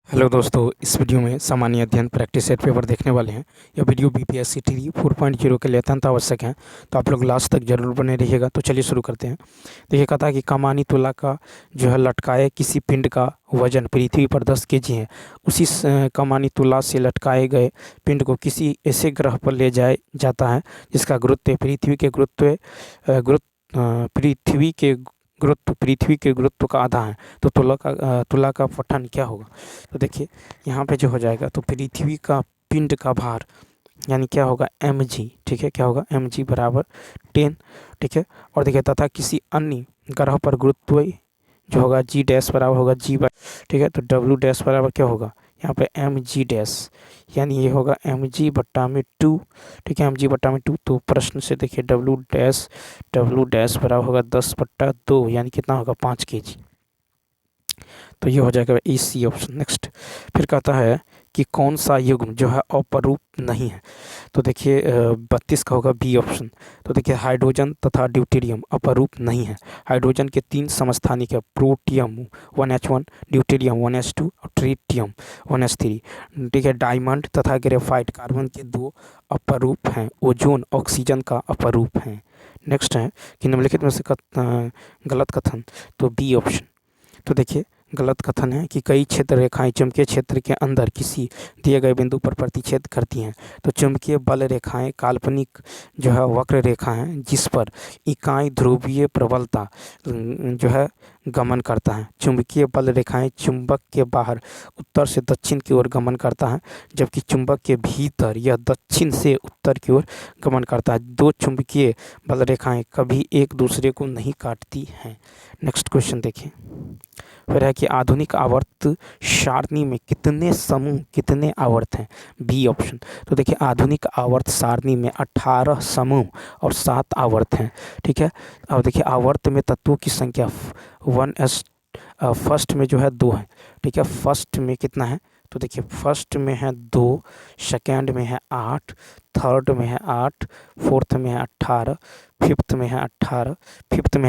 Hello दोस्तों, इस video में सामान्य अध्ययन प्रैक्टिस सेट पेपर देखने वाले हैं। यह वीडियो बीपीएससी टी 4.0 के लिए अत्यंत आवश्यक है, तो आप लोग लास्ट तक जरूर बने रहिएगा। तो चलिए शुरू करते हैं। देखिए, कहता है कि कमानी तुला का जो है लटकाए किसी पिंड का वजन पृथ्वी पर 10 केजी है। उसी कमानी तुला से लटकाए गए पिंड को किसी ऐसे ग्रह पर ले जाया जाता है जिसका गुरुत्व पृथ्वी के गुरुत्व पृथ्वी के गुरुत्व का आधा है। तो तुला का पठन क्या होगा? तो देखिए, यहाँ पे जो हो जाएगा तो पृथ्वी का पिंड का भार यानी क्या होगा, mg। ठीक है, क्या होगा, mg बराबर 10। ठीक है, और देखिए तथा किसी अन्य ग्रह पर गुरुत्व जो होगा g डैश बराबर होगा g बाई। ठीक है, तो w डैश बराबर क्या होगा यहाँ पे mg डैश, यानी ये होगा mg बट्टा में 2। ठीक है, mg बट्टा में 2। तो प्रश्न से देखिए w डैश बराबर होगा 10/2, यानी कितना होगा 5 kg। तो ये हो जाएगा ए सी ऑप्शन। नेक्स्ट, फिर कहता है कि कौन सा युग्म जो है अपरूप नहीं है। तो देखिए 32 का होगा बी ऑप्शन। तो देखिए, हाइड्रोजन तथा ड्यूटेरियम अपरूप नहीं है। हाइड्रोजन के 3 समस्थानिक है, प्रोटियम 1H1, ड्यूटेरियम 1H2 और ट्रिटियम 1H3। ठीक है, डायमंड तथा ग्रेफाइट कार्बन के 2 अपरूप हैं। ओजोन ऑक्सीजन का अपरूप है। नेक्स्ट है कि निम्नलिखित में से गलत कथन, तो बी ऑप्शन। तो देखिए, गलत कथन है कि कई क्षेत्र रेखाएं चुंबकीय क्षेत्र के अंदर किसी दिए गए बिंदु पर प्रतिच्छेद करती हैं। तो चुंबकीय बल रेखाएं काल्पनिक जो है वक्र रेखा हैं जिस पर इकाई ध्रुवीय प्रबलता जो है गमन करता है। चुंबकीय बल रेखाएं चुंबक के बाहर उत्तर से दक्षिण की ओर गमन करता है, जबकि चुंबक के भीतर यह दक्षिण से उत्तर की ओर गमन करता है। 2 चुंबकीय बल रेखाएं कभी एक दूसरे को नहीं काटती हैं। नेक्स्ट क्वेश्चन देखिए, फिर है कि आधुनिक आवर्त सारणी में कितने समूह कितने आवर्त हैं? B option. तो देखिए, आधुनिक आवर्त सारणी में 18 समूह और 7 आवर्त हैं। ठीक है, अब देखिए आवर्त में तत्वों की संख्या 1s फर्स्ट में जो है 2 है। ठीक है, फर्स्ट में कितना है? तो देखिए, फर्स्ट में है 2, सेकेंड में है 8, थर्ड में है 8, फोर्थ में है 18, फिफ्थ में है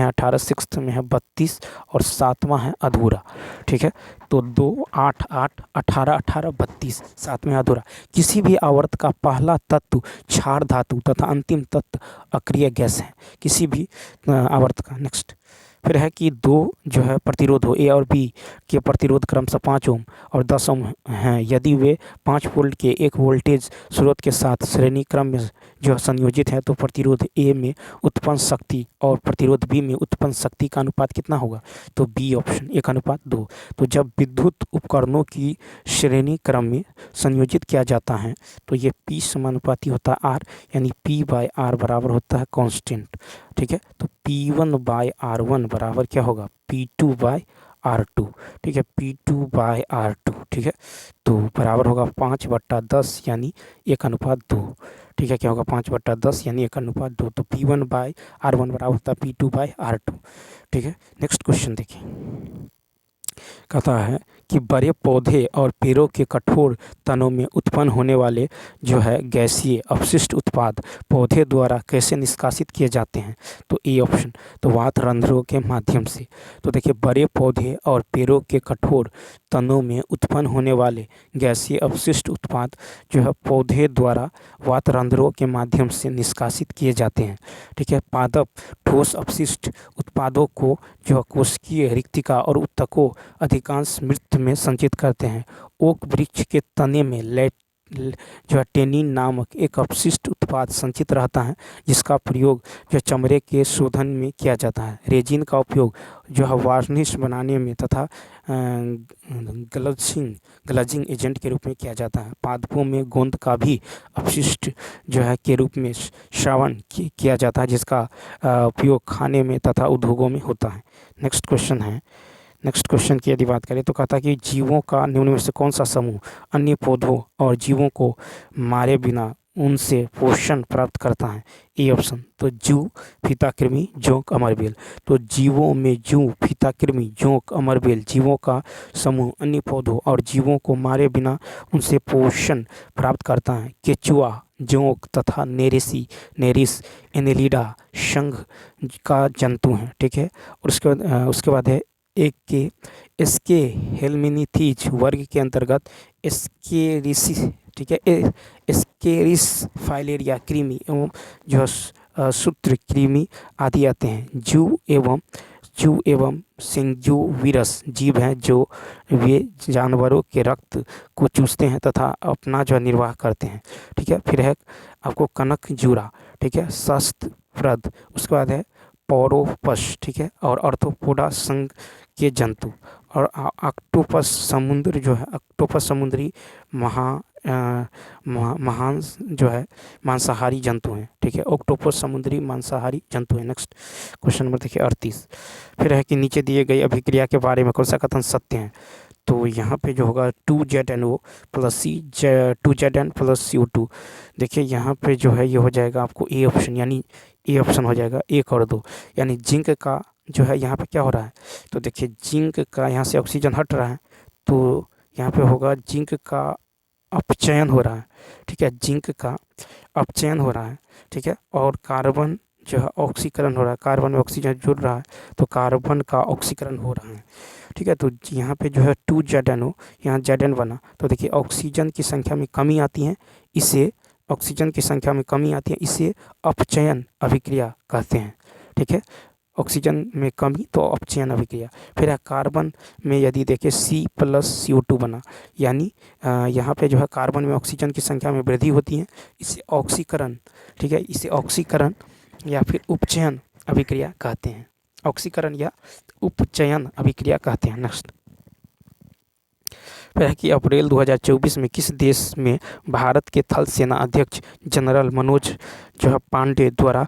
18, सिक्स्थ में है 32 और 7वां है अधूरा। ठीक है, तो 2, 8, 8, 18, 18, 32, 7वें अधूरा। किसी भी आवर्त का पहला तत्व क्षार धातु तथा अंतिम तत्व अक्रिय गैस है, किसी भी आवर्त का। नेक्स्ट, फिर है कि 2 जो है प्रतिरोध हो, ए और बी के प्रतिरोध क्रमशः 5 ओम और 10 ओम हैं। यदि वे 5 वोल्ट के एक वोल्टेज स्रोत के साथ श्रेणी क्रम में जो संयोजित है, तो प्रतिरोध ए में उत्पन्न शक्ति और प्रतिरोध बी में उत्पन्न शक्ति का अनुपात कितना होगा? तो बी ऑप्शन, 1:2। तो जब विद्युत उपकरणों की श्रेणी क्रम में संयोजित किया जाता है तो ये पी समानुपाती होता है आर, यानी पी बाय आर बराबर होता है कांस्टेंट। ठीक है, तो P1 बाय R1 बराबर क्या होगा? P2 bye R2। ठीक है, P2 बाय R2। ठीक है, तो बराबर होगा 5/10 यानी 1:2। ठीक है, क्या होगा 5/10 यानी 1:2। तो P1 बाय R1 बराबर होता है P2 बाय R2। ठीक है, नेक्स्ट क्वेश्चन देखिए, कहता है कि बड़े पौधे और पेड़ों के कठोर तनों में उत्पन्न होने वाले जो है गैसीय अपशिष्ट उत्पाद पौधे द्वारा कैसे निष्कासित किए जाते हैं? तो ए ऑप्शन, तो वात रंध्रों के माध्यम से। तो देखिए, बड़े पौधे और पेड़ों के कठोर तनों में उत्पन्न होने वाले गैसीय अपशिष्ट उत्पाद जो है पौधे द्वारा वात रंध्रों के माध्यम से निष्कासित किए जाते हैं। ठीक है, पादप ठोस अपशिष्ट उत्पादों को जो कोशिकीय रिक्तिका और ऊतकों अधिकांश मृत में संचित करते हैं। ओक वृक्ष के तने में जो है टेनिन नामक एक अपशिष्ट उत्पाद संचित रहता है, जिसका प्रयोग जो चमड़े के शोधन में किया जाता है। रेजिन का उपयोग जो है वार्निश बनाने में तथा ग्लजिंग एजेंट के रूप में किया जाता है। पादपों में गोंद का भी अपशिष्ट जो है के रूप में श्रवण किया जाता है, जिसका उपयोग खाने में तथा उद्योगों में होता है। नेक्स्ट क्वेश्चन की यदि बात करें तो कहता है कि जीवों का निम्न में से कौन सा समूह अन्य पौधों और जीवों को मारे बिना उनसे पोषण प्राप्त करता है? ए ऑप्शन, तो जूं, फीताकृमि, जोंक, अमरबेल। तो जीवों में जूं, फीताकृमि, जोंक, अमरबेल जीवों का समूह अन्य पौधों और जीवों को मारे बिना उनसे पोषण प्राप्त करता है। केचुआ, जोंक तथा नेरिस एनेलिडा संघ का जंतु हैं। ठीक है, और उसके बाद है एक के इसके हेलमिनीथीज वर्ग के अंतर्गत एस्केरिसी, ठीक है, एस्केरिस फाइलेरिया कृमि एवं जो सूत्र कृमि आदि आते हैं। जू एवं सिंजुविरस जीव हैं जो वे जानवरों के रक्त को चूसते हैं तथा अपना जो निर्वाह करते हैं। ठीक है, फिर है आपको कनक जूरा, ठीक है, शस्त्रप्रद, उसके बाद है पौरोपस, ठीक है, और अर्थोपोडा संघ के जंतु, और ऑक्टोपस समुद्र जो है, ऑक्टोपस समुद्री महान जो है मांसाहारी जंतु हैं। ठीक है, ऑक्टोपस समुद्री मांसाहारी जंतु है। नेक्स्ट क्वेश्चन नंबर देखिए 38। फिर है कि नीचे दिए गई अभिक्रिया के बारे में कौन सा कथन सत्य है। तो यहाँ पे जो होगा 2ZnO plus C2Zn plus CO2। देखिए यहाँ पे जो है ये हो जाएगा आपको ए ऑप्शन, यानी ए ऑप्शन हो जाएगा 1 और 2, यानी जिंक का जो है यहाँ पे क्या हो रहा है। तो देखिए जिंक का यहाँ से ऑक्सीजन हट रहा है, तो यहाँ पे होगा जिंक का अपचयन हो रहा है। ठीक है, जिंक का अपचयन हो रहा है। ठीक है, और कार्बन जो है ऑक्सीकरण हो रहा है, कार्बन में ऑक्सीजन जुड़ रहा है तो कार्बन का ऑक्सीकरण हो रहा है। ठीक है, तो यहाँ पे जो है 2ZnO, यहाँ Zn बना, तो देखिए ऑक्सीजन की संख्या में कमी आती है, इसे ऑक्सीजन की संख्या में कमी आती है, इसे अपचयन अभिक्रिया कहते हैं। ठीक है, ऑक्सीजन में कमी तो अपचयन अभिक्रिया। फिर है कार्बन में यदि देखें C प्लस CO2 बना, यानी यहाँ पे जो है कार्बन में ऑक्सीजन की संख्या में वृद्धि होती है, इसे ऑक्सीकरण, ठीक है, इसे ऑक्सीकरण या फिर उपचयन अभिक्रिया कहते हैं। ऑक्सीकरण या उपचयन अभिक्रिया कहते हैं। नेक्स्ट फिर है कि अप्रैल 2024 में किस देश में भारत के थल सेना अध्यक्ष जनरल मनोज जो है पांडे द्वारा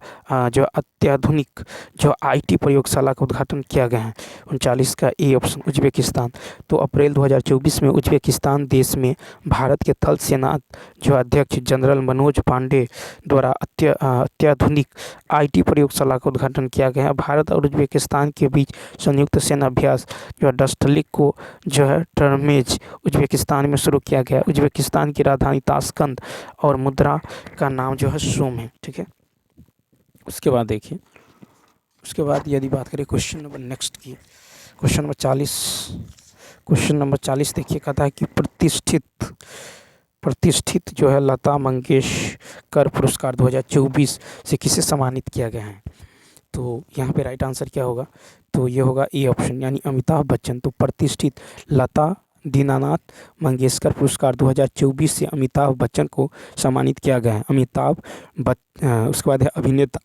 जो अत्याधुनिक जो IT प्रयोगशाला का उद्घाटन किया गया है। 39 का ए ऑप्शन उज्बेकिस्तान। तो अप्रैल 2024 में उज्बेकिस्तान देश में भारत के थल सेना जो अध्यक्ष जनरल मनोज पांडे द्वारा अत्याधुनिक IT प्रयोगशाला का उद्घाटन किया गया है। भारत और उज्बेकिस्तान के बीच संयुक्त सेना अभ्यास जो है डस्टलिक को जो है टर्मेज उज्बेकिस्तान में शुरू किया गया। उज्बेकिस्तान की राजधानी ताशकंद और मुद्रा का नाम जो है सोम है। ठीक है, उसके बाद देखिए, उसके बाद यदि बात करें क्वेश्चन नंबर नेक्स्ट की, क्वेश्चन नंबर 40 देखिए, कहता है कि प्रतिष्ठित जो है लता मंगेशकर पुरस्कार 2024 से किसे सम्मानित किया गया है। तो यहाँ पे राइट आंसर क्या होगा, तो ये होगा ए ऑप्शन, यानी अमिताभ बच्चन। तो प्रतिष्ठित लता दीनानाथ मंगेशकर पुरस्कार 2024 से अमिताभ बच्चन को सम्मानित किया गया है। उसके बाद है अभिनेता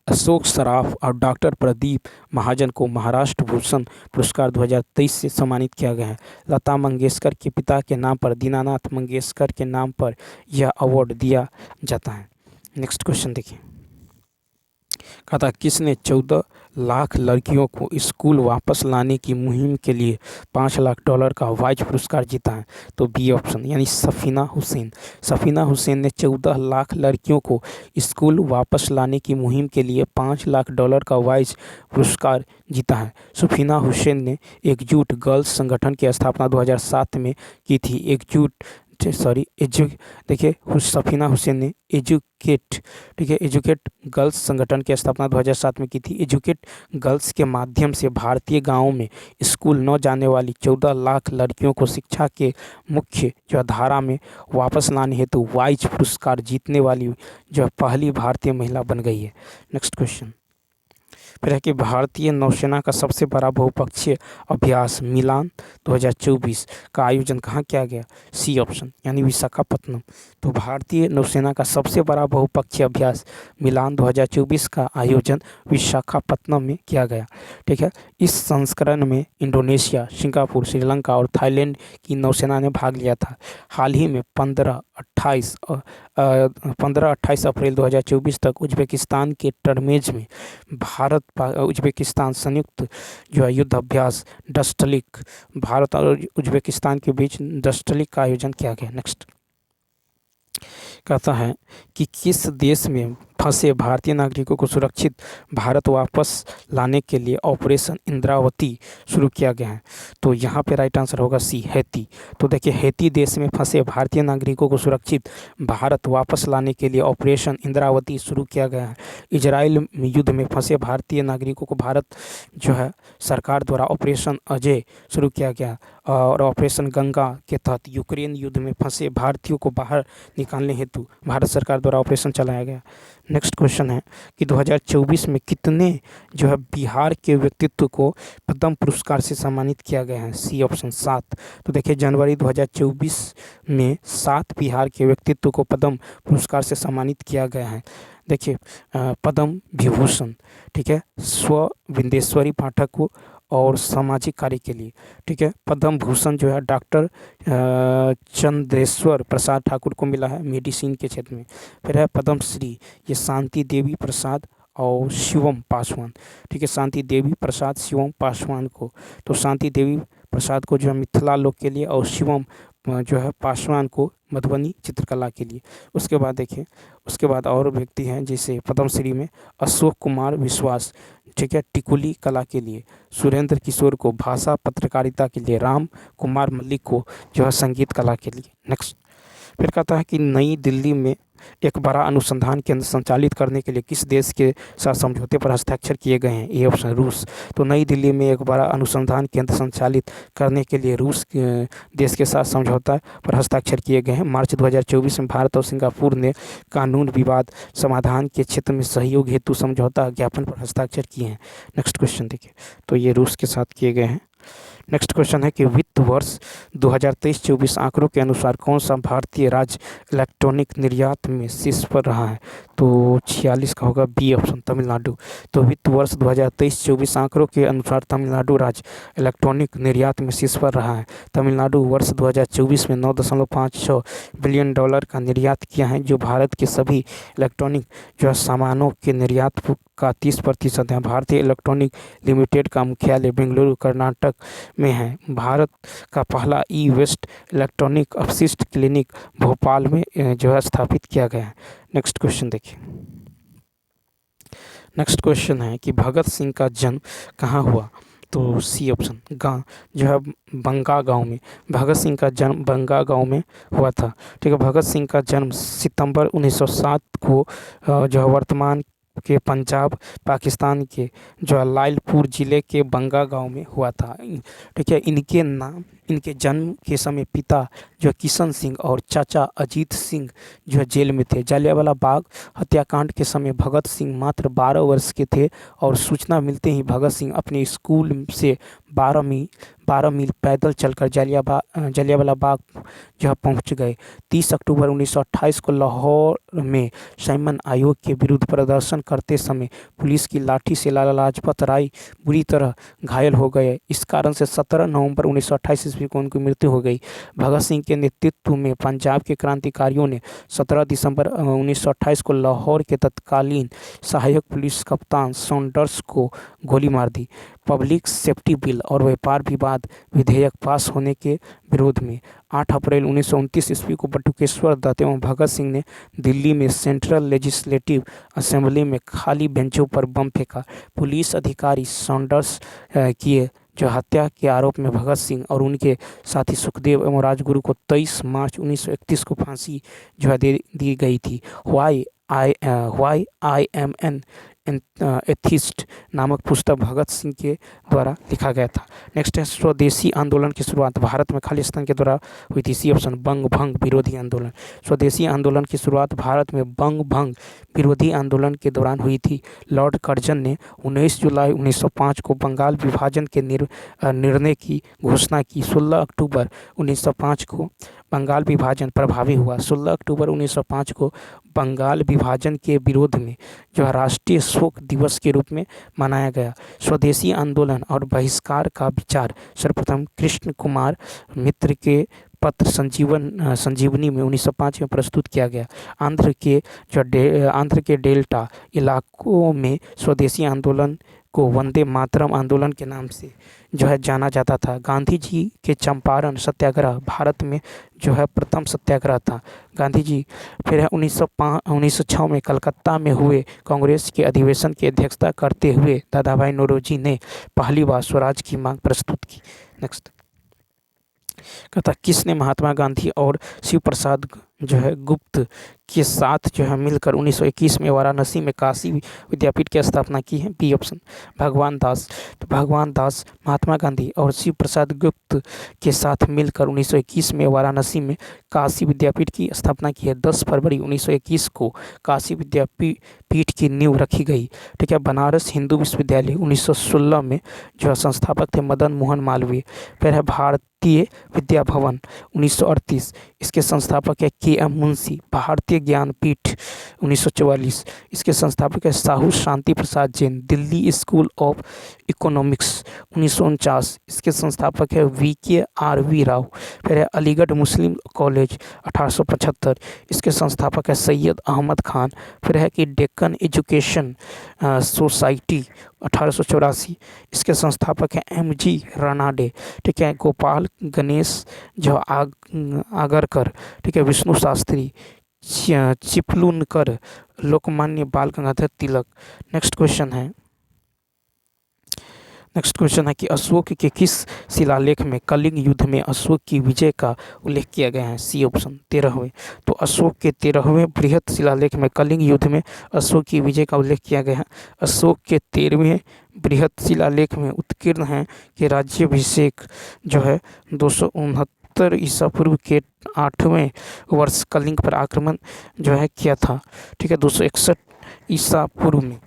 अशोक सराफ और डॉक्टर प्रदीप महाजन को महाराष्ट्र भूषण पुरस्कार 2023 से सम्मानित किया गया है। लता मंगेशकर के पिता के नाम पर, दीनानाथ मंगेशकर के नाम पर यह अवार्ड दिया जाता है। नेक्स्ट क्वेश्चन देखिए, कहता किसने 14 लाख लड़कियों को स्कूल वापस लाने की मुहिम के लिए $5 लाख का वाइज पुरस्कार जीता है। तो बी ऑप्शन, यानी सफीना हुसैन। सफीना हुसैन ने 14 लाख लड़कियों को स्कूल वापस लाने की मुहिम के लिए $5 लाख का वाइज पुरस्कार जीता है। सफीना हुसैन ने एकजुट गर्ल्स संगठन की स्थापना 2007 में की थी। देखिए सफीना हुसैन ने एजुकेट गर्ल्स संगठन की स्थापना 2007 में की थी। एजुकेट गर्ल्स के माध्यम से भारतीय गांवों में स्कूल न जाने वाली 14 लाख लड़कियों को शिक्षा के मुख्य जो धारा में वापस लाने हेतु वाइज पुरस्कार जीतने वाली जो पहली भारतीय महिला बन गई है। नेक्स्ट क्वेश्चन, फिर है कि भारतीय नौसेना का सबसे बड़ा बहुपक्षीय अभ्यास मिलान 2024 का आयोजन कहाँ किया गया। सी ऑप्शन, यानी विशाखापत्तनम। तो भारतीय नौसेना का सबसे बड़ा बहुपक्षीय अभ्यास मिलान 2024 का आयोजन विशाखापत्तनम में किया गया। ठीक है, इस संस्करण में इंडोनेशिया, सिंगापुर, श्रीलंका और थाईलैंड की नौसेना ने भाग लिया था। हाल ही में 15-28 अप्रैल 2024 तक उज्बेकिस्तान के टर्मेज में भारत उज्बेकिस्तान संयुक्त जो है युद्ध अभ्यास डस्टलिक, भारत और उज्बेकिस्तान के बीच डस्टलिक का आयोजन किया गया। नेक्स्ट कहता है कि किस देश में फंसे भारतीय नागरिकों को सुरक्षित भारत वापस लाने के लिए ऑपरेशन इंद्रावती शुरू किया गया है? तो यहाँ पे राइट आंसर होगा सी, हैती। तो देखिए, हैती देश में फंसे भारतीय नागरिकों को सुरक्षित भारत वापस लाने के लिए ऑपरेशन इंद्रावती शुरू किया गया है। इजराइल युद्ध में फंसे भारतीय नागरिकों को भारत जो है सरकार द्वारा ऑपरेशन अजय शुरू किया गया, और ऑपरेशन गंगा के तहत यूक्रेन युद्ध में फंसे भारतीयों को बाहर निकालने हेतु भारत सरकार द्वारा ऑपरेशन चलाया गया। नेक्स्ट क्वेश्चन है कि 2024 में कितने जो है बिहार के व्यक्तित्व को पद्म पुरस्कार से सम्मानित किया गया है? C option 7। तो देखिए, जनवरी 2024 में 7 बिहार के व्यक्तित्व को पद्म पुरस्कार से सम्मानित किया गया है। देखिए, पद्म विभूषण, ठीक है, स्व विंदेश्वरी पाठक को और सामाजिक कार्य के लिए, ठीक है। पद्म भूषण जो है डॉक्टर चंद्रेश्वर प्रसाद ठाकुर को मिला है मेडिसिन के क्षेत्र में। फिर है पद्म श्री, ये शांति देवी प्रसाद और शिवम पासवान, ठीक है, शांति देवी प्रसाद शिवम पासवान को। तो शांति देवी प्रसाद को जो है मिथिला लोक के लिए, और शिवम जो है पासवान को मधुबनी चित्रकला के लिए। उसके बाद देखिए, उसके बाद और व्यक्ति हैं जैसे पद्मश्री में अशोक कुमार विश्वास, ठीक है, टिकुली कला के लिए। सुरेंद्र किशोर को भाषा पत्रकारिता के लिए। राम कुमार मल्लिक को जो है संगीत कला के लिए। नेक्स्ट, फिर कहता है कि नई दिल्ली में एक बड़ा अनुसंधान केंद्र संचालित करने के लिए किस देश के साथ समझौते पर हस्ताक्षर किए गए हैं? ए ऑप्शन रूस। तो नई दिल्ली में एक बड़ा अनुसंधान केंद्र संचालित करने के लिए रूस देश के साथ समझौता पर हस्ताक्षर किए गए हैं। मार्च 2024 में भारत और सिंगापुर ने कानून विवाद समाधान के क्षेत्र में सहयोग हेतु समझौता ज्ञापन पर हस्ताक्षर किए हैं। नेक्स्ट क्वेश्चन देखिए, तो ये रूस के साथ किए गए हैं। नेक्स्ट क्वेश्चन है कि वित्त वर्ष 2023-24 आंकड़ों के अनुसार कौन सा भारतीय राज्य इलेक्ट्रॉनिक निर्यात में शीर्ष पर रहा है? तो 46 का होगा बी ऑप्शन, तमिलनाडु। तो वित्त वर्ष 2023-24 आंकड़ों के अनुसार तमिलनाडु राज्य इलेक्ट्रॉनिक निर्यात में शीर्ष पर रहा है। तमिलनाडु वर्ष 2024 में $9.56 बिलियन का निर्यात किया है, जो भारत के सभी इलेक्ट्रॉनिक जो है सामानों के निर्यात का 30% है। भारतीय इलेक्ट्रॉनिक लिमिटेड का मुख्यालय बेंगलुरु कर्नाटक में है। भारत का पहला ई वेस्ट इलेक्ट्रॉनिक अपशिष्ट क्लिनिक भोपाल में जो है स्थापित किया गया है। नेक्स्ट क्वेश्चन देखिए, नेक्स्ट क्वेश्चन है कि भगत सिंह का जन्म कहाँ हुआ? तो सी ऑप्शन, गाँव जो है बंगा गांव में। भगत सिंह का जन्म बंगा गांव में हुआ था, ठीक है। भगत सिंह का जन्म सितंबर 1907 को जो है वर्तमान के पंजाब पाकिस्तान के जो है लालपुर ज़िले के बंगा गांव में हुआ था, ठीक है। इनके नाम, इनके जन्म के समय पिता जो किशन सिंह और चाचा अजीत सिंह जो है जेल में थे। जलियांवाला बाग हत्याकांड के समय भगत सिंह मात्र 12 वर्ष के थे, और सूचना मिलते ही भगत सिंह अपने स्कूल से 12 मील पैदल चलकर जलियांवाला बाग जो है पहुँच गए। 30 अक्टूबर 1928 को लाहौर में साइमन आयोग के विरुद्ध प्रदर्शन करते समय पुलिस की लाठी से लाला लाजपत राय बुरी तरह घायल हो गए। इस कारण से 17 नवंबर 1928 ईस्वी को उनकी मृत्यु हो गई। भगत सिंह के नेतृत्व में पंजाब के क्रांतिकारियों ने 17 दिसंबर 1928 को लाहौर के तत्कालीन सहायक पुलिस कप्तान सॉन्डर्स को गोली मार दी। पब्लिक सेफ्टी बिल और व्यापार विवाद विधेयक पास होने के विरोध में 8 अप्रैल 1929 ईस्वी को बटुकेश्वर दत्त एवं भगत सिंह ने दिल्ली में सेंट्रल लेजिस्लेटिव असेंबली में खाली बेंचों पर बम फेंका। पुलिस अधिकारी सॉन्डर्स किए जो हत्या के आरोप में भगत सिंह और उनके साथी सुखदेव एवं राजगुरु को 23 मार्च 1931 को फांसी जो है दे दी गई थी। Why I am an atheist नामक पुस्तक भगत सिंह के द्वारा लिखा गया था। नेक्स्ट है स्वदेशी आंदोलन की शुरुआत भारत में खालिस्तान के द्वारा हुई थी। सी ऑप्शन, बंग भंग विरोधी आंदोलन। स्वदेशी आंदोलन की शुरुआत भारत में बंग भंग विरोधी आंदोलन के दौरान हुई थी। लॉर्ड कर्जन ने 19 जुलाई 1905 को बंगाल विभाजन के निर्णय की घोषणा की। 16 अक्टूबर 1905 को बंगाल विभाजन प्रभावी हुआ। 16 अक्टूबर 1905 को बंगाल विभाजन के विरोध में जो राष्ट्रीय शोक दिवस के रूप में मनाया गया। स्वदेशी आंदोलन और बहिष्कार का विचार सर्वप्रथम कृष्ण कुमार मित्र के पत्र संजीवनी में 1905 में प्रस्तुत किया गया। आंध्र के डेल्टा इलाकों में स्वदेशी आंदोलन को वंदे मातरम आंदोलन के नाम से जो है जाना जाता था। गांधी जी के चंपारण सत्याग्रह भारत में जो है प्रथम सत्याग्रह था। गांधी जी फिर है 1906 में कलकत्ता में हुए कांग्रेस के अधिवेशन की अध्यक्षता करते हुए दादा भाई नौरोजी ने पहली बार स्वराज की मांग प्रस्तुत की। नेक्स्ट कहता किसने महात्मा गांधी और शिव प्रसाद जो है गुप्त के साथ जो है मिलकर 1921 में वाराणसी में काशी विद्यापीठ की स्थापना की है? बी ऑप्शन भगवान दास। तो भगवान दास महात्मा गांधी और शिव प्रसाद गुप्त के साथ मिलकर 1921 में वाराणसी में काशी विद्यापीठ की स्थापना की है। 10 फरवरी 1921 को काशी विद्यापीठ की नींव रखी गई। ठीक है। बनारस हिंदू विश्वविद्यालय 1916 में जो है संस्थापक थे मदन मोहन मालवीय। फिर है भारतीय विद्या भवन 1938, इसके संस्थापक है के.एम. मुंशी। भारतीय ज्ञानपीठ 1944, इसके संस्थापक है Sahu Shanti Prasad Jain. Delhi school of economics 1949, इसके संस्थापक है V.K.R.V. राव। फिर है अलीगढ़ मुस्लिम कॉलेज 1875, इसके संस्थापक है सैयद अहमद खान। फिर है कि डेक्कन एजुकेशन सोसाइटी 1884, इसके संस्थापक हैं M.G. रानाडे। ठीक है। गोपाल गणेश जो आगरकर, ठीक है, विष्णु शास्त्री, चिपलूनकर, लोकमान्य बाल गंगाधर तिलक। नेक्स्ट क्वेश्चन है कि अशोक के किस शिलालेख में कलिंग युद्ध में अशोक की विजय का उल्लेख किया गया है? सी ऑप्शन 13वें। तो अशोक के 13वें बृहत शिलालेख में कलिंग युद्ध में अशोक की विजय का उल्लेख किया गया है। अशोक के 13वें बृहत शिलालेख में उत्कीर्ण है कि राज्याभिषेक जो है 269 ईसा पूर्व के 8वें वर्ष कलिंग पर आक्रमण जो है किया था। ठीक है। 261 ईसा पूर्व में।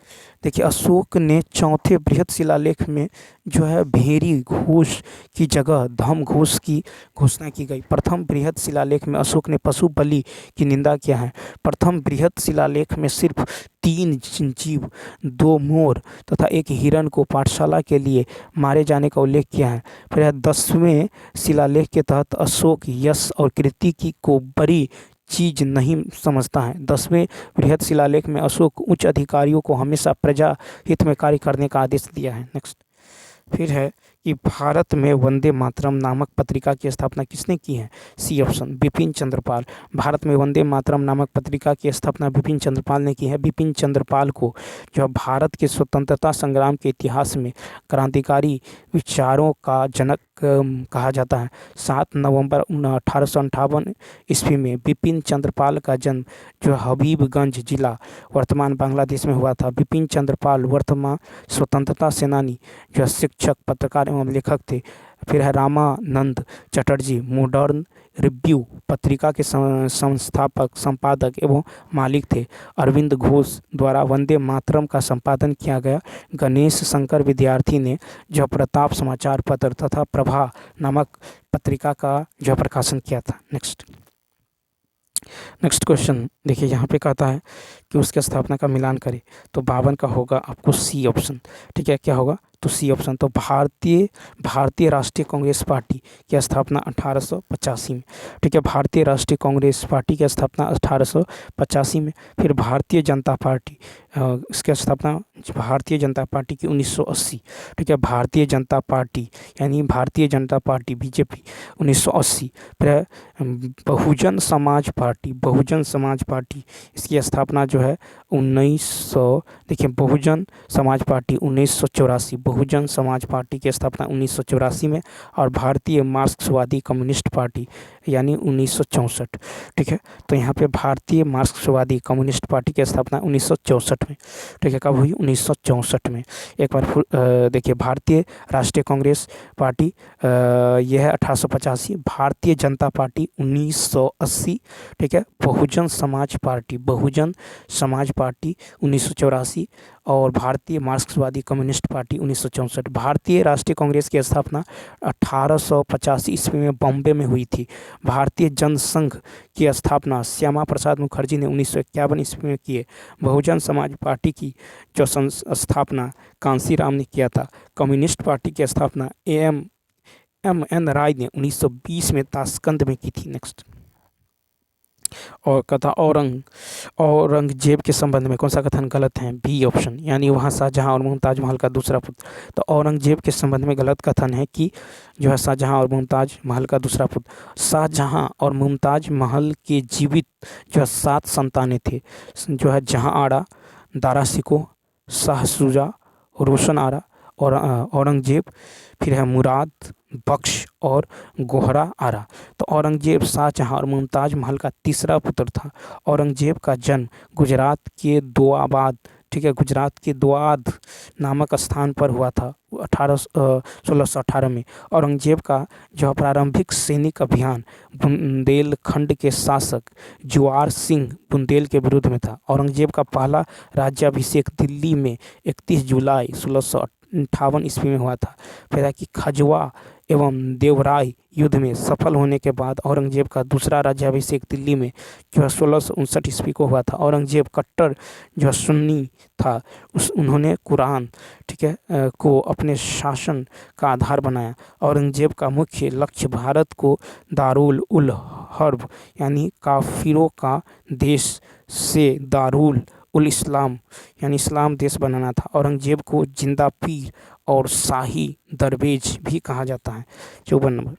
देखिए अशोक ने चौथे बृहत शिलालेख में जो है भेरी घोष की जगह धम घोष की घोषणा की गई। प्रथम बृहत शिलालेख में अशोक ने पशु बलि की निंदा किया है। प्रथम बृहत शिलालेख में सिर्फ 3 जीव, 2 मोर तथा 1 हिरण को पाठशाला के लिए मारे जाने का उल्लेख किया है। फिर 10वें शिलालेख के तहत अशोक यश और कीर्ति की को बड़ी चीज नहीं समझता है। 10वें बृहत शिलालेख में अशोक उच्च अधिकारियों को हमेशा प्रजा हित में कार्य करने का आदेश दिया है। नेक्स्ट फिर है कि भारत में वंदे मातरम नामक पत्रिका की स्थापना किसने की है? C option Bipin Chandrapal. भारत में वंदे मातरम नामक पत्रिका की स्थापना बिपिन चंद्रपाल ने की है। बिपिन चंद्रपाल को जो भारत के स्वतंत्रता संग्राम के इतिहास में क्रांतिकारी विचारों का जनक कहा जाता है। 7 नवंबर 1858 ईस्वी में बिपिन चंद्रपाल का जन्म जो हबीबगंज जिला वर्तमान बांग्लादेश में हुआ था। बिपिन चंद्रपाल वर्तमान स्वतंत्रता सेनानी जो शिक्षक, पत्रकार एवं लेखक थे। फिर है रामानंद चटर्जी मॉडर्न रिव्यू पत्रिका के संस्थापक, संपादक एवं मालिक थे। अरविंद घोष द्वारा वंदे मातरम का संपादन किया गया। गणेश शंकर विद्यार्थी ने जो प्रताप समाचार पत्र तथा प्रभा नामक पत्रिका का जो प्रकाशन किया था। नेक्स्ट क्वेश्चन देखिए यहाँ पे कहता है कि उसके स्थापना का मिलान करें तो 52 का होगा आपको सी ऑप्शन। ठीक है। क्या होगा? तो सी ऑप्शन। तो भारतीय राष्ट्रीय कांग्रेस पार्टी की स्थापना 1885 में। ठीक है। भारतीय राष्ट्रीय कांग्रेस पार्टी की स्थापना 1885 में। फिर भारतीय जनता पार्टी इसकी स्थापना भारतीय जनता पार्टी की 1980। ठीक है। भारतीय जनता पार्टी यानी भारतीय जनता पार्टी बीजेपी 1980। फिर बहुजन समाज पार्टी इसकी स्थापना जो है 1900। देखिए बहुजन समाज पार्टी 1984, बहुजन समाज पार्टी की स्थापना 1984 में। और भारतीय मार्क्सवादी कम्युनिस्ट पार्टी यानी 1964। ठीक है। तो यहाँ पे भारतीय मार्क्सवादी कम्युनिस्ट पार्टी की स्थापना 1964 में। ठीक है। कब हुई? 1964 में। एक बार देखिए भारतीय राष्ट्रीय कांग्रेस पार्टी यह है 1885, भारतीय जनता पार्टी 1980। ठीक है। बहुजन समाज पार्टी 1984 और भारतीय मार्क्सवादी कम्युनिस्ट पार्टी 1964। भारतीय राष्ट्रीय कांग्रेस की स्थापना 1885 ईस्वी में बॉम्बे में हुई थी। भारतीय जनसंघ की स्थापना श्यामा प्रसाद मुखर्जी ने 1951 ईस्वी में की है। बहुजन समाज पार्टी की जो स्थापना कांसीराम ने किया था। कम्युनिस्ट पार्टी की स्थापना एम एन राय ने 1920 में ताशकंद में की थी। और कथा औरंगजेब के संबंध में कौन सा कथन गलत है? बी ऑप्शन, यानी वहाँ शाहजहां और मुमताज महल का दूसरा पुत्र। तो औरंगजेब के संबंध में गलत कथन है कि जो है शाहजहां और मुमताज महल का दूसरा पुत्र। शाहजहां और मुमताज महल के जीवित जो है 7 संतानें थे, जो है जहां आरा, दारा शिकोह, शाह शुजा, रोशन आरा और औरंगजेब, फिर है मुराद बख्श और गोहरा आरा। तो औरंगजेब शाहजहां और मुमताज महल का तीसरा पुत्र था। औरंगजेब का जन्म गुजरात के दोआबाद, ठीक है, गुजरात के दोआब नामक स्थान पर हुआ था 1618 में। औरंगजेब का जो प्रारंभिक सैनिक अभियान बुंदेलखंड के शासक जुआर सिंह बुंदेल के विरुद्ध में था। औरंगजेब का पहला राज्याभिषेक दिल्ली में 31 जुलाई 1658 ईस्वी में हुआ था। फिर है कि खजवा एवं देवराय युद्ध में सफल होने के बाद औरंगजेब का दूसरा राज्याभिषेक दिल्ली में जो है 1659 ईस्वी को हुआ था। औरंगजेब कट्टर जो सुन्नी था, उन्होंने कुरान, ठीक है, को अपने शासन का आधार बनाया। औरंगजेब का मुख्य लक्ष्य भारत को दारुल उल हर्ब यानी काफिरों का देश से दारुल उल इस्लाम यानी इस्लाम देश बनाना था। औरंगजेब को जिंदा पीर और शाही दरवेज भी कहा जाता है। 54 नंबर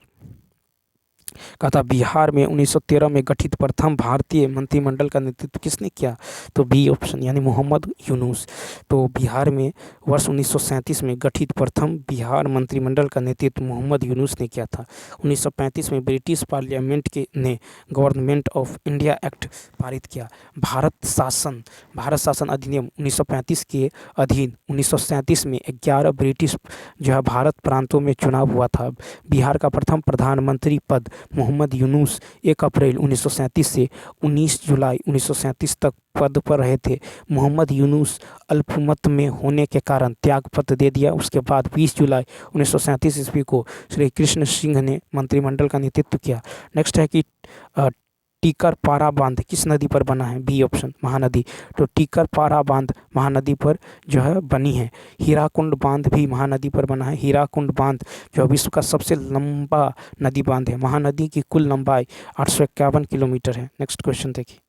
कहा था बिहार में 1913 में गठित प्रथम भारतीय मंत्रिमंडल का नेतृत्व किसने किया? तो बी ऑप्शन, यानी मोहम्मद यूनुस। तो बिहार में वर्ष 1937 में गठित प्रथम बिहार मंत्रिमंडल का नेतृत्व मोहम्मद यूनुस ने किया था। 1935 में ब्रिटिश पार्लियामेंट ने गवर्नमेंट ऑफ इंडिया एक्ट पारित किया। भारत शासन अधिनियम 1935 के अधीन 1937 में 11 ब्रिटिश जो है भारत प्रांतों में चुनाव हुआ था। बिहार का प्रथम प्रधानमंत्री पद मोहम्मद यूनुस 1 अप्रैल 1937 से 19 जुलाई 1937 तक पद पर रहे थे। मोहम्मद यूनुस अल्पमत में होने के कारण त्यागपत्र दे दिया। उसके बाद 20 जुलाई 1937 ईस्वी को श्री कृष्ण सिंह ने मंत्रिमंडल का नेतृत्व किया। नेक्स्ट है कि टीकरपारा बांध किस नदी पर बना है? B option, Mahanadi. तो टीकरपारा बांध महानदी पर जो है बनी है। हीराकुंड बांध भी महानदी पर बना है। हीराकुंड बांध जो विश्व का सबसे लंबा नदी बांध है। महानदी की कुल लंबाई 851 किलोमीटर है। नेक्स्ट क्वेश्चन देखिए।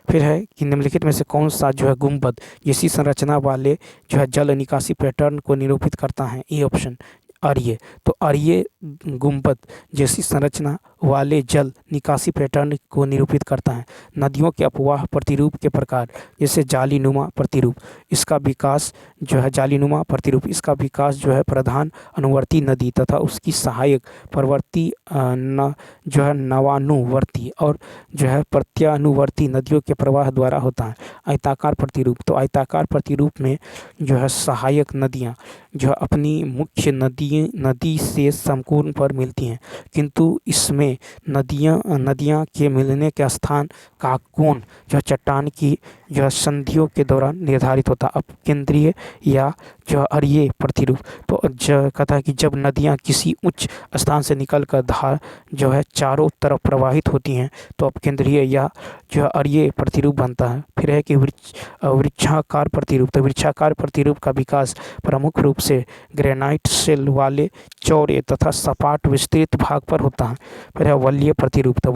फिर है कि निम्नलिखित में से कौन सा जो है गुंबद जैसी संरचना वाले जो है जल निकासी पैटर्न को निरूपित करता है? ए ऑप्शन, आर्य। तो आर्य गुंबद जैसी संरचना वाले जल निकासी पैटर्न को निरूपित करता है। नदियों के अपवाह प्रतिरूप के प्रकार जैसे जालीनुमा प्रतिरूप, इसका विकास जो है जालीनुमा प्रतिरूप, इसका विकास जो है प्रधान अनुवर्ती नदी तथा उसकी सहायक प्रवर्ती जो है नवानुवर्ती और जो है प्रत्यानुवर्ती नदियों के प्रवाह द्वारा होता है। आयताकार प्रतिरूप, तो आयताकार प्रतिरूप में जो है सहायक नदियाँ जो अपनी मुख्य नदी से समकोण पर मिलती हैं, किंतु इसमें नदियाँ के मिलने के स्थान का कोण जो चट्टान की जो संधियों के दौरान निर्धारित होता है। अपकेंद्रीय या जो अरीय प्रतिरूप, तो कहता है कि जब नदियाँ किसी उच्च स्थान से निकलकर धार जो है चारों तरफ प्रवाहित होती हैं तो अपकेंद्रीय या जो अरीय प्रतिरूप बनता है। फिर है कि वृक्षाकार प्रतिरूप, तो वृक्षाकार प्रतिरूप का विकास प्रमुख रूप से ग्रेनाइट शेल वाले चौड़े तथा सपाट विस्तृत भाग पर होता है। फिर है वलय प्रतिरूप, तो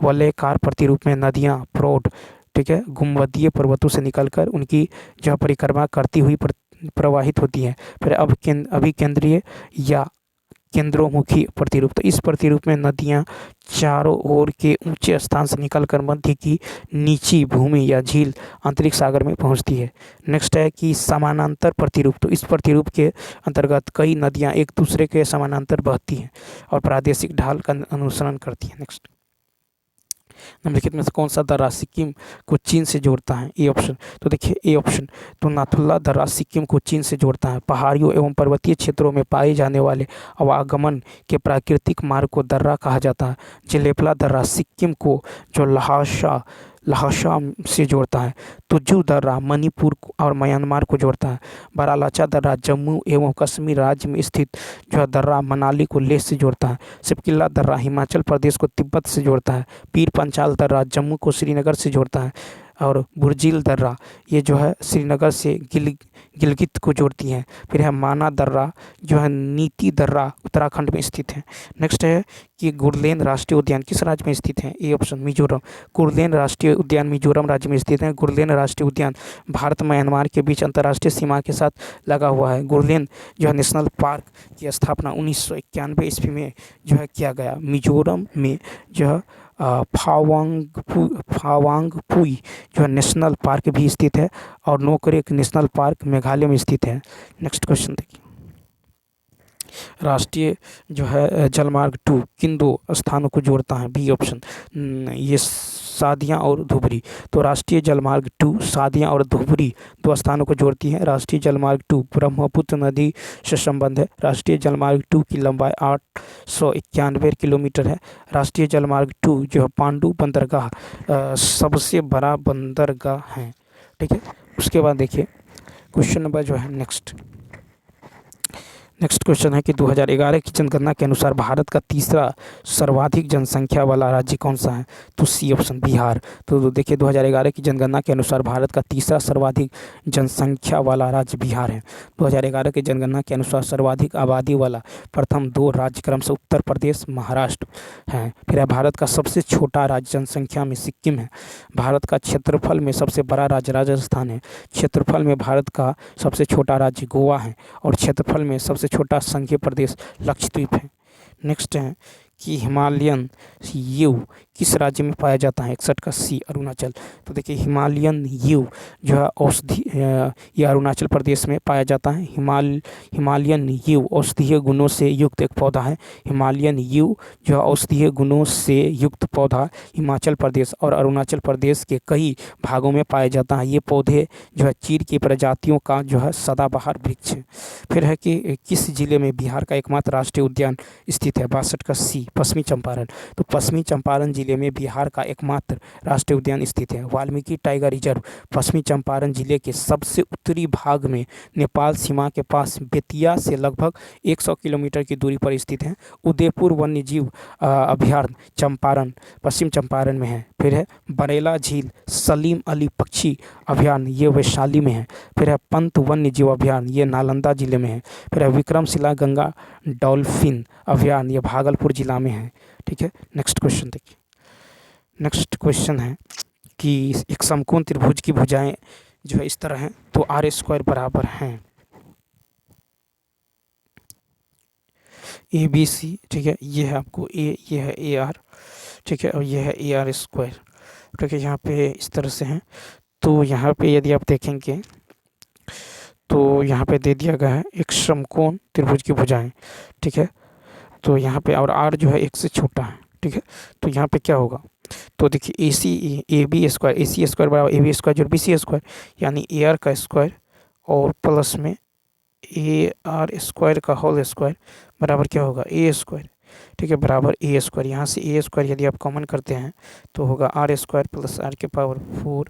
वलयकार प्रतिरूप में नदियाँ प्रौढ़, ठीक है, गुंबदीय पर्वतों से निकलकर उनकी जो परिक्रमा करती हुई प्रवाहित होती है। फिर अभिकेंद्रीय या केंद्रोमुखी प्रतिरूप, तो इस प्रतिरूप में नदियाँ चारों ओर के ऊंचे स्थान से निकलकर मध्य की नीची भूमि या झील आंतरिक सागर में पहुंचती है। नेक्स्ट है कि समानांतर प्रतिरूप, तो इस प्रतिरूप के अंतर्गत कई नदियाँ एक दूसरे के समानांतर बहती हैं और प्रादेशिक ढाल का अनुसरण करती हैं। नेक्स्ट निम्नलिखित में से कौन सा दर्रा सिक्किम को चीन से जोड़ता है? ए ऑप्शन, तो देखिए ए ऑप्शन, तो नाथुला दर्रा सिक्किम को चीन से जोड़ता है। पहाड़ियों एवं पर्वतीय क्षेत्रों में पाए जाने वाले आवागमन के प्राकृतिक मार्ग को दर्रा कहा जाता है। जेलेपला दर्रा सिक्किम को जो लहाशा से जोड़ता है। तुजू दर्रा मणिपुर और म्यांमार को जोड़ता है। बारालाचा दर्रा जम्मू एवं कश्मीर राज्य में स्थित जो दर्रा मनाली को लेह से जोड़ता है। सिपकिल्ला दर्रा हिमाचल प्रदेश को तिब्बत से जोड़ता है। पीर पंचाल दर्रा जम्मू को श्रीनगर से जोड़ता है। और बुर्जिल दर्रा, ये जो है श्रीनगर से गिलगित को जोड़ती हैं। फिर है माना दर्रा जो है नीति दर्रा उत्तराखंड में स्थित है। नेक्स्ट है कि गुरलेन राष्ट्रीय उद्यान किस राज्य में स्थित है? A option Mizoram. गुरलेन राष्ट्रीय उद्यान मिजोरम राज्य में स्थित है। गुरलेन राष्ट्रीय उद्यान भारत म्यांमार के बीच अंतर्राष्ट्रीय सीमा के साथ लगा हुआ है। गुरलेन जो है नेशनल पार्क की स्थापना 1991 ईस्वी में जो है किया गया। मिजोरम में जो है फावांगपुई जो है नेशनल पार्क भी स्थित है और नोकरेक नेशनल पार्क मेघालय में स्थित है। नेक्स्ट क्वेश्चन देखिए, राष्ट्रीय जो है जलमार्ग 2 किन दो स्थानों को जोड़ता है? बी ऑप्शन, ये सादियाँ और धुबरी। तो राष्ट्रीय जलमार्ग 2 सादियाँ और धुबरी दो स्थानों को जोड़ती है। राष्ट्रीय जलमार्ग 2 ब्रह्मपुत्र नदी से संबंध है। राष्ट्रीय जलमार्ग 2 की लंबाई 891 किलोमीटर है। राष्ट्रीय जलमार्ग 2 जो है पांडु बंदरगाह सबसे बड़ा बंदरगाह है। ठीक है, उसके बाद देखिए क्वेश्चन नंबर जो है नेक्स्ट क्वेश्चन है कि 2011 की जनगणना के अनुसार भारत का तीसरा सर्वाधिक जनसंख्या वाला राज्य कौन सा है? तो सी ऑप्शन बिहार। तो देखिए 2011 की जनगणना के अनुसार भारत का तीसरा सर्वाधिक जनसंख्या वाला राज्य बिहार है। 2011 की जनगणना के अनुसार सर्वाधिक आबादी वाला प्रथम दो राज्य क्रम से उत्तर प्रदेश महाराष्ट्र हैं। फिर है भारत का सबसे छोटा राज्य जनसंख्या में सिक्किम है। भारत का क्षेत्रफल में सबसे बड़ा राज्य राजस्थान है। क्षेत्रफल में भारत का सबसे छोटा राज्य गोवा है और क्षेत्रफल में सबसे छोटा संघीय प्रदेश लक्षद्वीप है। नेक्स्ट है कि हिमालयन यू किस राज्य में पाया जाता है? 61 का सी अरुणाचल। तो देखिए हिमालयन यू जो है औषधि ये अरुणाचल प्रदेश में पाया जाता है। हिमालयन यू औषधीय गुणों से युक्त एक पौधा है। हिमालयन यू जो है औषधीय गुणों से युक्त पौधा हिमाचल प्रदेश और अरुणाचल प्रदेश के कई भागों में पाया जाता है। ये पौधे जो है चीड़ की प्रजातियों का जो है सदाबहार वृक्ष है। फिर है कि किस जिले में बिहार का एकमात्र राष्ट्रीय उद्यान स्थित है? 62 का सी पश्चिमी चंपारण। तो पश्चिमी चंपारण जिले में बिहार का एकमात्र राष्ट्रीय उद्यान स्थित है। वाल्मीकि टाइगर रिजर्व पश्चिमी चंपारण जिले के सबसे उत्तरी भाग में नेपाल सीमा के पास बेतिया से लगभग 100 किलोमीटर की दूरी पर स्थित है। उदयपुर वन्यजीव अभयारण्य चंपारण पश्चिम चंपारण में है। फिर है बरेला झील सलीम अली पक्षी अभयारण्य ये वैशाली में है। फिर है पंत वन्य जीव अभयारण्य ये नालंदा जिले में है। फिर है विक्रमशिला गंगा डॉल्फिन अभयारण्य ये भागलपुर जिला में है। ठीक है, नेक्स्ट क्वेश्चन देखिए। नेक्स्ट क्वेश्चन है कि एक समकोण त्रिभुज की भुजाएं जो है इस तरह हैं तो आर स्क्वायर बराबर हैं ए बी सी। ठीक है, ये है आपको ए, ये है ए आर। ठीक है, और ये है ए आर स्क्वायर। ठीक है, यहाँ पे इस तरह से हैं। तो यहाँ पे यदि आप देखेंगे तो यहाँ पे दे दिया गया है एक समकोण त्रिभुज की भुजाएं। ठीक है, तो यहाँ पे और आर जो है एक से छोटा है। ठीक है, तो यहाँ पे क्या होगा? तो देखिए A C A B square A C square बराबर ए बी स्क्वायर जो बी सी स्क्वायर यानी ए आर का स्क्वायर और प्लस में ए आर स्क्वायर का होल स्क्वायर बराबर क्या होगा? A square. ठीक है, बराबर ए स्क्वायर। यहाँ से ए स्क्वायर यदि आप कॉमन करते हैं तो होगा आर स्क्वायर प्लस आर के पावर 4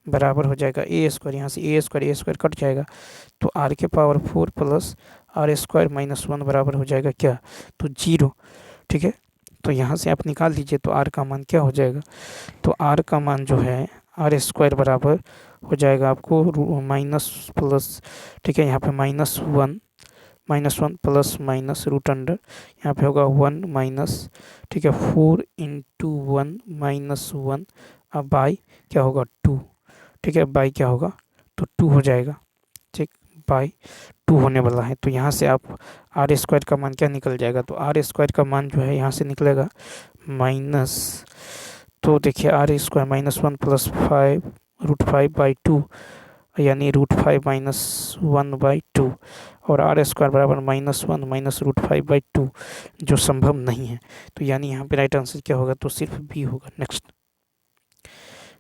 बराबर हो जाएगा ए स्क्वायर। यहाँ से ए स्क्वायर कट जाएगा तो आर के power 4 plus R square minus 1 बराबर हो जाएगा क्या? तो 0। ठीक है, तो यहाँ से आप निकाल दीजिए तो आर का मान क्या हो जाएगा? तो आर का मान जो है आर स्क्वायर बराबर हो जाएगा आपको माइनस प्लस। ठीक है, यहाँ पे -1 प्लस माइनस रूट अंडर यहाँ पे होगा 1 माइनस। ठीक है, 4 इंटू 1 माइनस 1 अब बाई क्या होगा 2। ठीक है, बाई क्या होगा तो 2 हो जाएगा। ठीक, बाई 2 होने वाला है। तो यहाँ से आप आर स्क्वायर का मान क्या निकल जाएगा? तो आर स्क्वायर का मान जो है यहाँ से निकलेगा माइनस। तो देखिए आर स्क्वायर -1 प्लस 5 √5/2 यानी √5 माइनस 1/2 और आर स्क्वायर बराबर -1 माइनस √5/2 जो संभव नहीं है। तो यानी यहाँ पे राइट आंसर क्या होगा? तो सिर्फ बी होगा। नेक्स्ट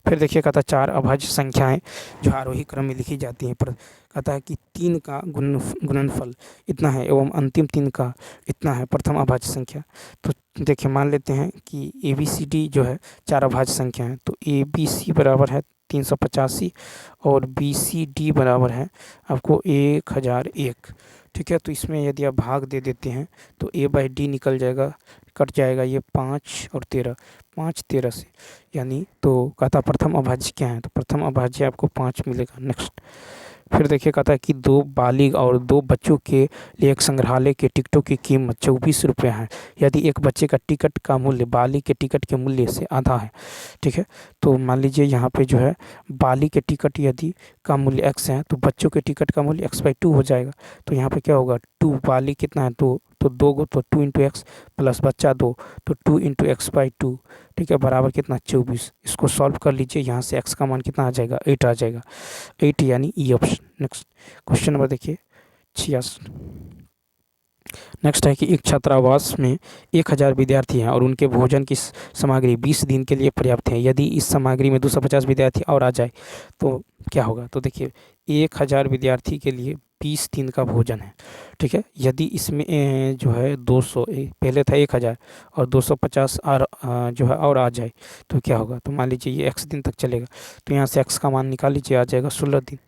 फिर देखिए कहता है 4 अभाज्य संख्याएं जो आरोही क्रम में लिखी जाती हैं पर कहता है कि 3 का गुणनफल इतना है एवं अंतिम 3 का इतना है प्रथम अभाज्य संख्या। तो देखिए मान लेते हैं कि ए बी सी डी जो है 4 अभाज्य संख्या है। तो ए बी सी बराबर है 385 और बी सी डी बराबर है आपको 1001। ठीक है, तो इसमें यदि आप भाग दे देते हैं तो ए बाई डी निकल जाएगा कट जाएगा ये 5 और 13, 5 13 से, यानी तो कहता प्रथम अभाज्य क्या है, तो प्रथम अभाज्य आपको 5 मिलेगा। नेक्स्ट फिर देखिए कहता है कि 2 बालिग और 2 बच्चों के लिए एक संग्रहालय के टिकटों की कीमत 24 रुपये है। यदि एक बच्चे का टिकट का मूल्य बालिग के टिकट के मूल्य से आधा है, ठीक है, तो मान लीजिए यहाँ पे जो है बालिग के टिकट यदि का मूल्य x है तो बच्चों के टिकट का मूल्य x/2 हो जाएगा। तो यहाँ पे क्या होगा, 2 बालिग कितना है 2, तो 2 को तो 2 इंटू एक्स प्लस बच्चा 2, तो 2 इंटू x/2, ठीक है, बराबर कितना 24। इसको सॉल्व कर लीजिए, यहाँ से x का मान कितना आ जाएगा 8 आ जाएगा, 8 यानी E option. Next question number देखिए 66। नेक्स्ट है कि एक छात्रावास में 1000 विद्यार्थी हैं और उनके भोजन की सामग्री 20 दिन के लिए पर्याप्त है। यदि इस सामग्री में 250 विद्यार्थी और आ जाए तो क्या होगा, तो देखिए 1000 विद्यार्थी के लिए 20 दिन का भोजन है, ठीक है। यदि इसमें जो है 200 पहले था 1000 और 250 और जो है और आ जाए तो क्या होगा, तो मान लीजिए ये x दिन तक चलेगा, तो यहाँ से x का मान निकाल लीजिए, आ जाएगा 16 दिन,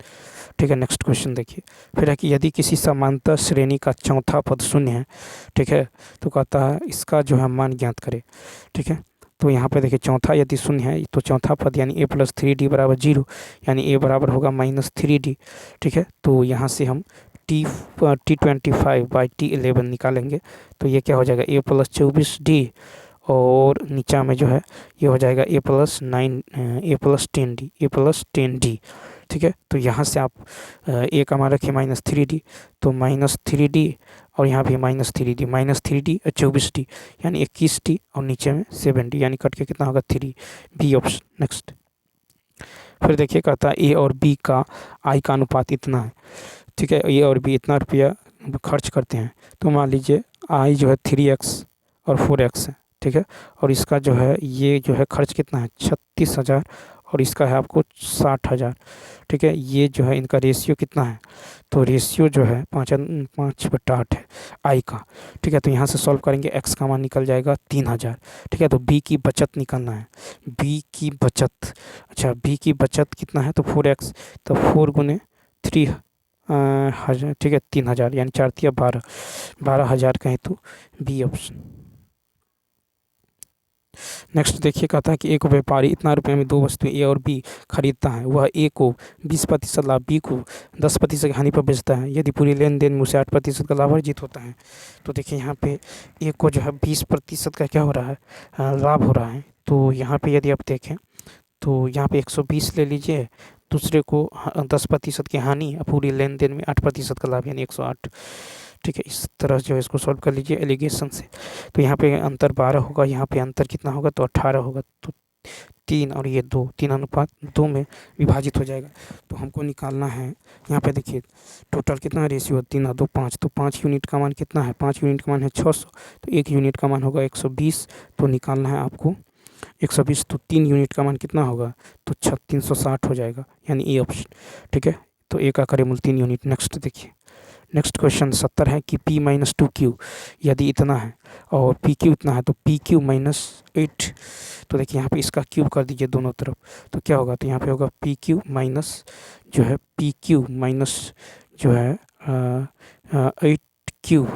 ठीक है। नेक्स्ट क्वेश्चन देखिए फिर है कि यदि किसी समांतर श्रेणी का चौथा पद शून्य है, ठीक है, तो कहता है इसका जो है मान ज्ञात करें, ठीक है। तो यहाँ पे देखिए चौथा यदि शून्य है तो चौथा पद यानी a + 3d बराबर 0, यानी a बराबर होगा -3d, ठीक है। तो यहाँ से हम t25/t11 निकालेंगे, तो ये क्या हो जाएगा a + 24d, और नीचा में जो है ये हो जाएगा a + 10d, ठीक है। तो यहाँ से आप a का मान रखिए -3d, तो -3d और यहाँ भी -3d, -3d और 24d यानी 21d और नीचे में 7d, यानी कट के कितना होगा 3, बी ऑप्शन। नेक्स्ट फिर देखिए कहता है a और b का i का अनुपात इतना है, ठीक है, a और b इतना रुपया खर्च करते हैं, तो मान लीजिए i जो है 3x और 4x है, ठीक है, और इसका जो है ये जो है खर्च कितना है 36,000 और इसका है आपको 60,000, ठीक है। ये जो है इनका रेशियो कितना है, तो रेशियो जो है 5/8 है आई का, ठीक है। तो यहाँ से सॉल्व करेंगे x का मान निकल जाएगा 3000, ठीक है। तो b की बचत निकालना है, b की बचत, अच्छा b की बचत कितना है, तो 4x, तो 4 × 3 हजार, ठीक है, 3000 यानी 4 × 12, 12,000 कहें तो बी ऑप्शन। नेक्स्ट देखिए कहता है कि एक व्यापारी इतना रुपये में 2 वस्तुएं ए और बी खरीदता है, वह ए को 20% लाभ, बी को 10% की हानि पर बेचता है। यदि पूरी लेन देन में उसे 8% का लाभ अर्जित होता है, तो देखिए यहाँ पे ए को जो है 20% का क्या हो रहा है, लाभ हो रहा है। तो यहाँ पे यदि आप देखें तो यहाँ पे 120 ले लीजिए, दूसरे को 10% की हानि, पूरी लेन देन में 8% का लाभ यानी 108, ठीक है। इस तरह जो है इसको सॉल्व कर लीजिए एलिगेशन से। तो यहाँ पे अंतर 12 होगा, यहाँ पे अंतर कितना होगा, तो 18 होगा, तो 3 और ये 2, 3:2 में विभाजित हो जाएगा। तो हमको निकालना है, यहाँ पे देखिए टोटल कितना रेशियो 3 और 2 5, तो 5 यूनिट का मान कितना है, 5 यूनिट का मान है 600, तो 1 यूनिट का मान होगा 120, तो निकालना है आपको 120, तो 3 यूनिट का मान कितना होगा, तो 360 हो जाएगा, यानी ए ऑप्शन, ठीक है। तो ए का करें मूल 3 यूनिट। नेक्स्ट देखिए नेक्स्ट क्वेश्चन 70 है कि p - 2q यदि इतना है और pq इतना है, तो pq - 8, तो देखिए यहाँ पे इसका क्यूब कर दीजिए दोनों तरफ, तो क्या होगा, तो यहाँ पे होगा pq माइनस जो है 8q,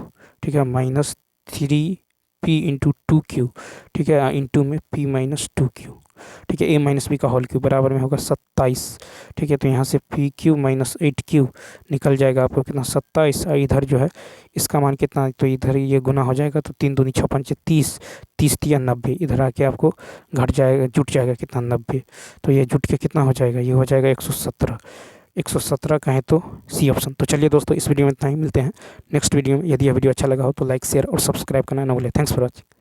ठीक है, -3p × 2q, ठीक है, इंटू में p - 2q, ठीक है, a - b का होल क्यूब बराबर में होगा 27, ठीक है। तो यहाँ से pq - 8q निकल जाएगा आपको कितना 27, और इधर जो है इसका मान कितना, तो इधर ये गुना हो जाएगा, तो 3 दूनी 6 पंचे 30, 30 × 90, इधर आके आपको घट जाएगा, जुट जाएगा कितना 90, तो ये जुट के कितना हो जाएगा, ये हो जाएगा 117, 117 कहें तो सी ऑप्शन। तो चलिए दोस्तों इस वीडियो में इतना ही, मिलते हैं नेक्स्ट वीडियो में। यदि यह वीडियो अच्छा लगा हो तो लाइक शेयर और सब्सक्राइब करना ना भूलें। Thanks for watching.